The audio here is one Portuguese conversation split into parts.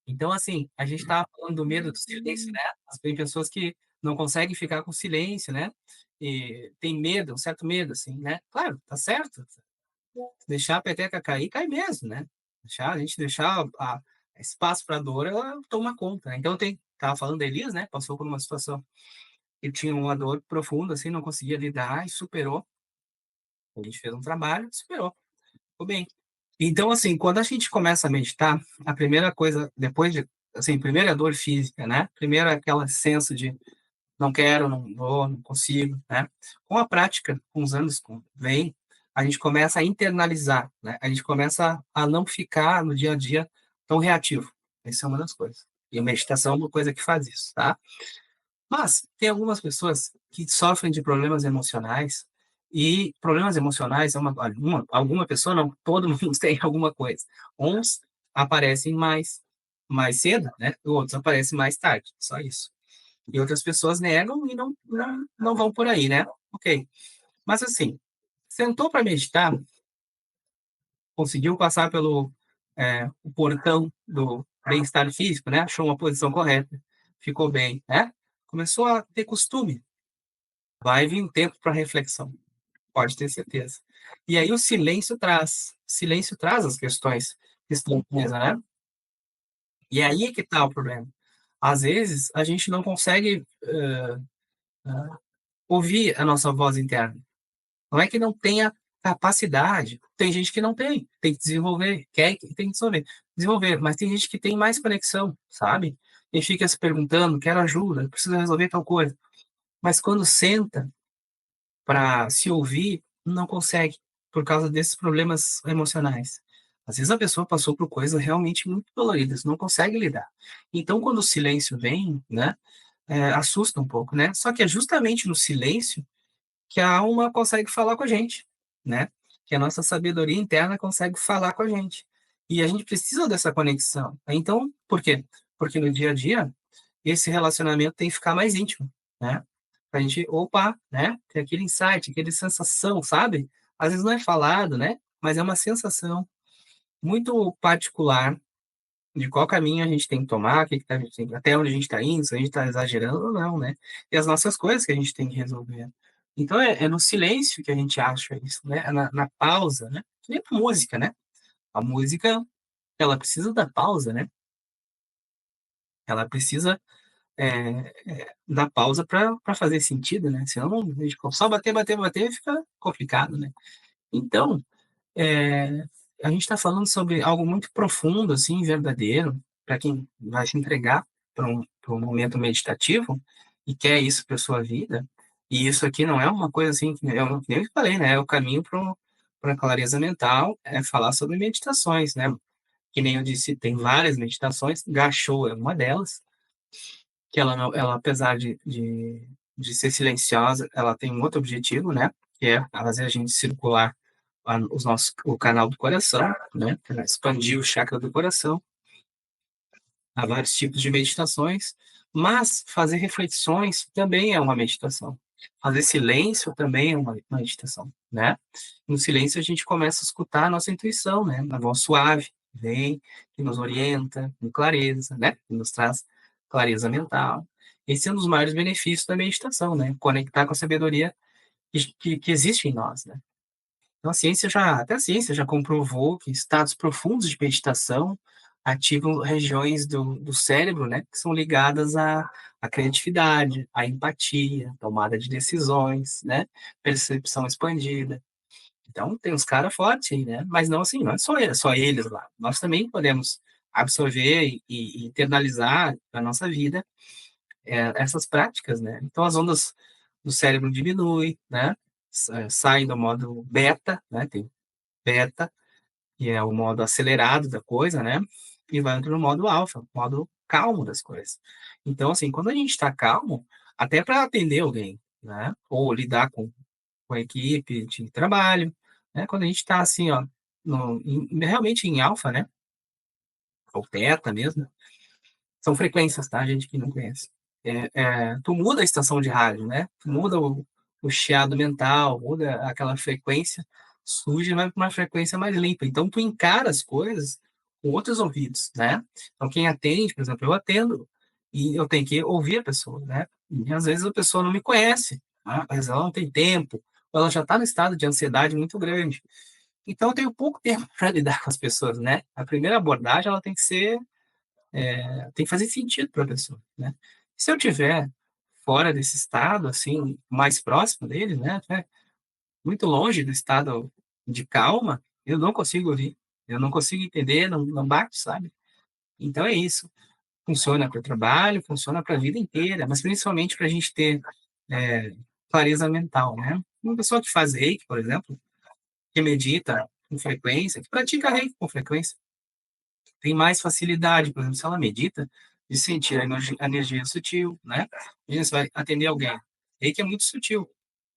Então, assim, a gente estava falando do medo do silêncio, né? Tem pessoas que não conseguem ficar com silêncio, né? E tem medo, um certo medo, assim, né? Claro, tá certo. Deixar a peteca cair, cai mesmo, né? A gente deixar espaço para a dor, ela toma conta, né? Então, tava falando da Elis, né? Passou por uma situação que tinha uma dor profunda, assim, não conseguia lidar e superou. A gente fez um trabalho, superou, ficou bem. Então, assim, quando a gente começa a meditar, a primeira coisa, depois de, assim, primeiro é a dor física, né? Primeiro é aquela senso de não quero, não vou, não consigo, né? Com a prática, com os anos, vem, a gente começa a internalizar, né? A gente começa a não ficar no dia a dia tão reativo. Essa é uma das coisas. E a meditação é uma coisa que faz isso, tá? Mas tem algumas pessoas que sofrem de problemas emocionais e problemas emocionais é alguma pessoa não, todo mundo tem alguma coisa. Uns aparecem mais cedo, né? Outros aparecem mais tarde, só isso. E outras pessoas negam e não vão por aí, né? Ok. Mas assim, sentou para meditar, conseguiu passar pelo o portão do bem-estar físico, né? Achou uma posição correta, ficou bem, né? Começou a ter costume. Vai vir um tempo para reflexão, pode ter certeza. E aí o silêncio traz as questões que estão presas, né? E aí é que está o problema. Às vezes, a gente não consegue ouvir a nossa voz interna. Não é que não tenha capacidade. Tem gente que não tem que desenvolver, quer que tem que desenvolver, mas tem gente que tem mais conexão, sabe? E fica se perguntando, quero ajuda, preciso resolver tal coisa. Mas quando senta para se ouvir, não consegue, por causa desses problemas emocionais. Às vezes a pessoa passou por coisas realmente muito doloridas, não consegue lidar. Então, quando o silêncio vem, né, assusta um pouco, né? Só que é justamente no silêncio que a alma consegue falar com a gente, né? Que a nossa sabedoria interna consegue falar com a gente. E a gente precisa dessa conexão. Então, por quê? Porque no dia a dia, esse relacionamento tem que ficar mais íntimo, né? Pra gente, opa, né? Ter aquele insight, aquele sensação, sabe? Às vezes não é falado, né? Mas é uma sensação muito particular de qual caminho a gente tem que tomar, até onde a gente está indo, se a gente está exagerando ou não, né? E as nossas coisas que a gente tem que resolver. Então é no silêncio que a gente acha isso, né? É na pausa, né? Que nem a música, né? A música, ela precisa da pausa, né? Ela precisa da pausa para fazer sentido, né? Senão a gente só bater, bater, bater fica complicado, né? Então, é, a gente está falando sobre algo muito profundo, assim, verdadeiro, para quem vai se entregar para um momento meditativo e quer isso para sua vida. E isso aqui não é uma coisa assim, que nem eu falei, né? É o caminho para a clareza mental, é falar sobre meditações, né? Que nem eu disse, tem várias meditações, Gachou é uma delas, que ela, não, ela apesar de ser silenciosa, ela tem um outro objetivo, né? Que é fazer a gente circular o canal do coração, né? Expandir o chakra do coração. Há vários tipos de meditações, mas fazer reflexões também é uma meditação. Fazer silêncio também é uma meditação, né? No silêncio a gente começa a escutar a nossa intuição, né? A voz suave, vem, que nos orienta com clareza, né? Que nos traz clareza mental. Esse é um dos maiores benefícios da meditação, né? Conectar com a sabedoria que existe em nós, né? Então, até a ciência já comprovou que estados profundos de meditação ativam regiões do cérebro, né, que são ligadas à criatividade, à empatia, tomada de decisões, né, percepção expandida. Então, tem uns caras fortes aí, né, mas não assim, não é só eles lá. Nós também podemos absorver e internalizar na nossa vida essas práticas, né. Então, as ondas do cérebro diminuem, né, saem do modo beta, né, tem beta, que é o modo acelerado da coisa, né? E vai no modo alfa, modo calmo das coisas. Então, assim, quando a gente está calmo, até para atender alguém, né? Ou lidar com a equipe de trabalho, né? Quando a gente está assim, ó, realmente em alfa, né? Ou teta mesmo, são frequências, tá? Gente que não conhece. Tu muda a estação de rádio, né? Tu muda o chiado mental, muda aquela frequência, suja e vai para uma frequência mais limpa. Então, tu encara as coisas com outros ouvidos, né? Então, quem atende, por exemplo, eu atendo e eu tenho que ouvir a pessoa, né? E às vezes a pessoa não me conhece, né? Mas ela não tem tempo, ou ela já está no estado de ansiedade muito grande. Então, eu tenho pouco tempo para lidar com as pessoas, né? A primeira abordagem, ela tem que ser, tem que fazer sentido para a pessoa, né? Se eu tiver fora desse estado, assim, mais próximo dele, né? Muito longe do estado de calma, eu não consigo ouvir, eu não consigo entender, não bate, sabe? Então é isso. Funciona para o trabalho, funciona para a vida inteira, mas principalmente para a gente ter é, clareza mental, né? Uma pessoa que faz reiki, por exemplo, que medita com frequência, que pratica reiki com frequência, tem mais facilidade, por exemplo, se ela medita, de sentir a energia sutil, né? Imagina, você vai atender alguém. Reiki é muito sutil,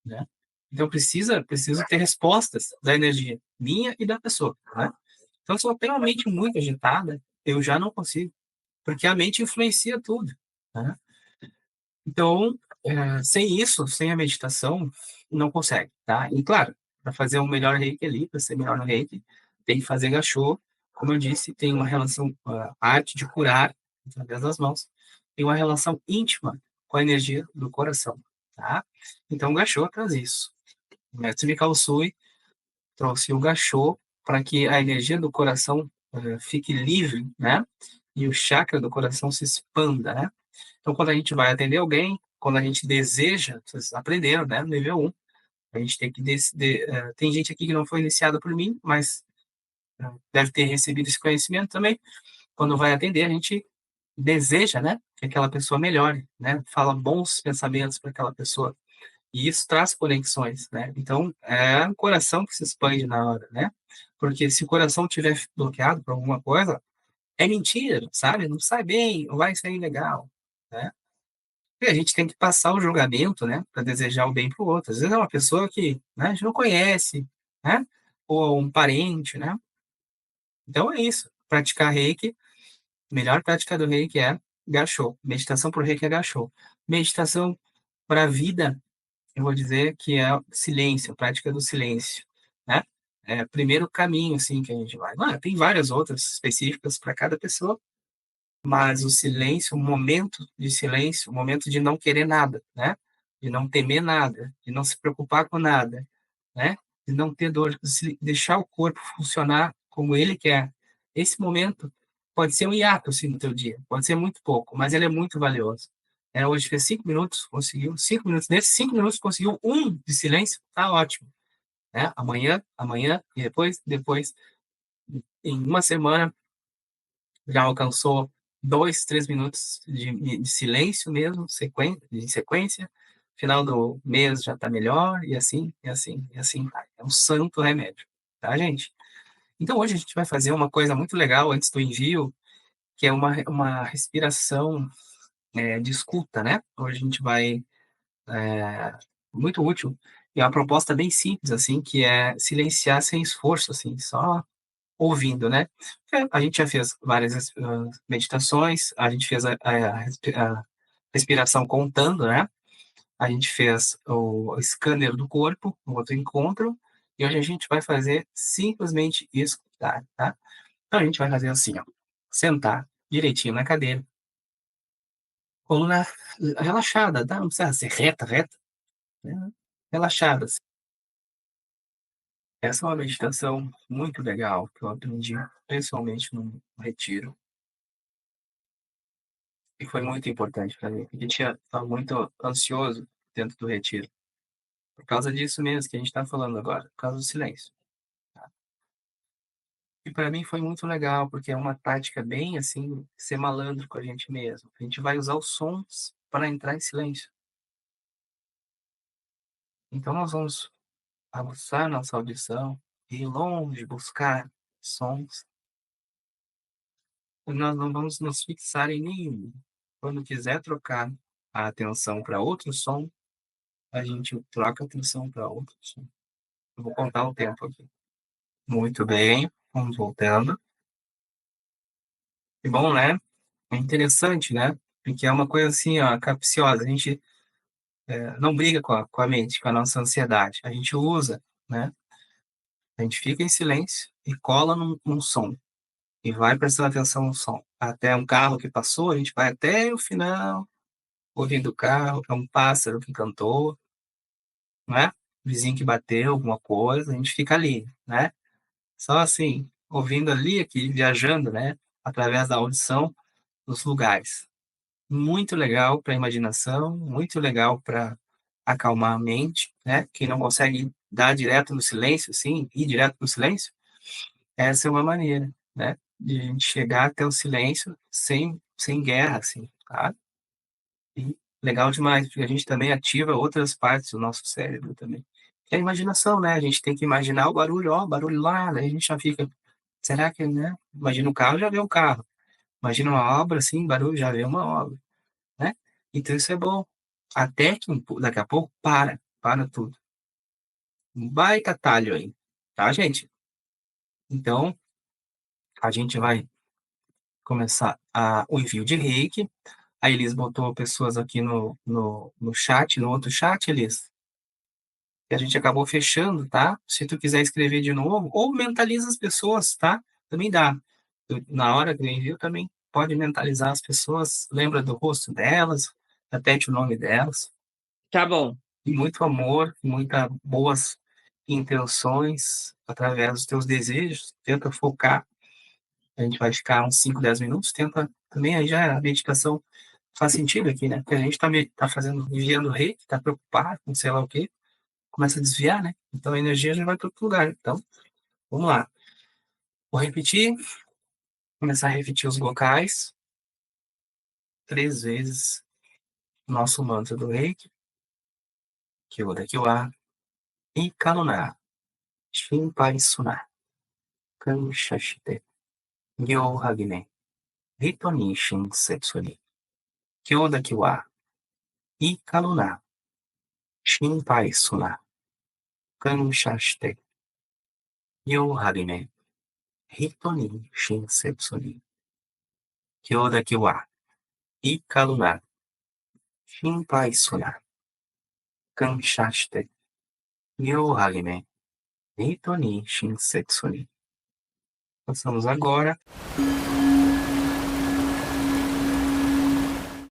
né? Então preciso ter respostas da energia minha e da pessoa, né? Então se eu tenho a mente muito agitada, eu já não consigo, porque a mente influencia tudo, né? Então, sem isso, sem a meditação, não consegue, tá? E claro, para fazer um melhor reiki ali, para ser melhor no reiki, tem que fazer gachô. Como eu disse, tem uma relação, a arte de curar através das mãos, tem uma relação íntima com a energia do coração, tá? Então, o gachô traz isso. O mestre Mikao Usui trouxe o gachô para que a energia do coração fique livre, né? E o chakra do coração se expanda, né? Então, quando a gente vai atender alguém, quando a gente deseja, vocês aprenderam, né? No nível um, a gente tem que. Tem gente aqui que não foi iniciada por mim, mas deve ter recebido esse conhecimento também. Quando vai atender, a gente deseja, né? Que aquela pessoa melhore, né? Fala bons pensamentos para aquela pessoa. E isso traz conexões, né? Então, é o coração que se expande na hora, né? Porque se o coração estiver bloqueado por alguma coisa, é mentira, sabe? Não sai bem, não vai sair legal, né? E a gente tem que passar o julgamento, né, para desejar o bem para o outro. Às vezes é uma pessoa que, né, a gente não conhece, né, ou um parente, né. Então é isso. Praticar Reiki, a melhor prática do Reiki é Gachô. Meditação para o Reiki é Gachô. Meditação para a vida, eu vou dizer que é silêncio, prática do silêncio, né. É o primeiro caminho, assim, que a gente vai. Tem várias outras específicas para cada pessoa, mas o silêncio, o momento de silêncio, o momento de não querer nada, né? De não temer nada, de não se preocupar com nada, né? De não ter dor, de deixar o corpo funcionar como ele quer. Esse momento pode ser um hiato assim, no teu dia, pode ser muito pouco, mas ele é muito valioso. Hoje fez 5 minutos, conseguiu 5 minutos. Nesses 5 minutos conseguiu um de silêncio, tá ótimo, né? Amanhã e depois, em uma semana já alcançou 2, 3 minutos de silêncio mesmo, em sequência. Final do mês já está melhor, e assim, e assim, e assim vai. É um santo remédio, tá, gente? Então hoje a gente vai fazer uma coisa muito legal antes do envio, que é uma respiração de escuta, né? Hoje a gente vai, muito útil, e é uma proposta bem simples, assim, que é silenciar sem esforço, assim, só ouvindo, né? A gente já fez várias meditações, a gente fez a respiração contando, né? A gente fez o scanner do corpo, no outro encontro, e hoje a gente vai fazer simplesmente escutar, tá? Então a gente vai fazer assim, ó, sentar direitinho na cadeira, coluna relaxada, tá? Não precisa ser reta, né? Relaxada, assim. Essa é uma meditação muito legal que eu aprendi, principalmente no retiro. E foi muito importante para mim, porque estava muito ansioso dentro do retiro. Por causa disso mesmo que a gente está falando agora, por causa do silêncio. Tá? E para mim foi muito legal, porque é uma tática bem assim, ser malandro com a gente mesmo. A gente vai usar os sons para entrar em silêncio. Então nós vamos aguçar nossa audição, ir longe, buscar sons. E nós não vamos nos fixar em nenhum. Quando quiser trocar a atenção para outro som, a gente troca a atenção para outro som. Eu vou contar o tempo aqui. Muito bem, vamos voltando. E bom, né? É interessante, né? Porque é uma coisa assim, ó, capciosa. A gente não briga com a mente, com a nossa ansiedade. A gente usa, né? A gente fica em silêncio e cola num som. E vai prestando atenção no som. Até um carro que passou, a gente vai até o final, ouvindo o carro, é um pássaro que cantou, né? Vizinho que bateu alguma coisa, a gente fica ali, né? Só assim, ouvindo ali, aqui, viajando, né? Através da audição dos lugares. Muito legal para a imaginação, muito legal para acalmar a mente, né? Quem não consegue dar direto no silêncio, assim, ir direto no silêncio, essa é uma maneira, né? De a gente chegar até o silêncio sem guerra, assim, tá? E legal demais, porque a gente também ativa outras partes do nosso cérebro também. Que é a imaginação, né? A gente tem que imaginar o barulho, ó, barulho lá, daí a gente já fica, será que, né? Imagina um carro, já vê um carro. Imagina uma obra, assim, barulho, já vê uma obra, né? Então isso é bom. Até que daqui a pouco para tudo. Um baita talho aí, tá, gente? Então, a gente vai começar o envio de reiki. A Elis botou pessoas aqui no chat, no outro chat, Elis, que a gente acabou fechando, tá? Se tu quiser escrever de novo, ou mentaliza as pessoas, tá? Também dá. Na hora do envio também pode mentalizar as pessoas, lembra do rosto delas, repete o nome delas. Tá bom. E muito amor, muitas boas intenções através dos teus desejos. Tenta focar. A gente vai ficar uns 5, 10 minutos. Tenta também, aí já a meditação faz sentido aqui, né? Porque a gente tá fazendo, enviando rei, tá preocupado com sei lá o quê, começa a desviar, né? Então a energia já vai para outro lugar. Então, vamos lá. Vou repetir, começar a repetir os vocais 3 vezes. Nosso mantra do reiki, Kyoda Kiwa, Ikaluna, Shinpai Suna, Kanshashite, Gyo Hagime, Rito ni Shinsetsu ni, Kyoda Kiwa, Ikaluna, Shinpai Suna, Kanshashite, Gyo Hagime, Rito ni Shinsetsu ni, Kyoda Kiwa, Ikaluna, Shinpai Suna, Kanshashite, Gyo Hagime, Rito ni Shinsetsu ni. Passamos agora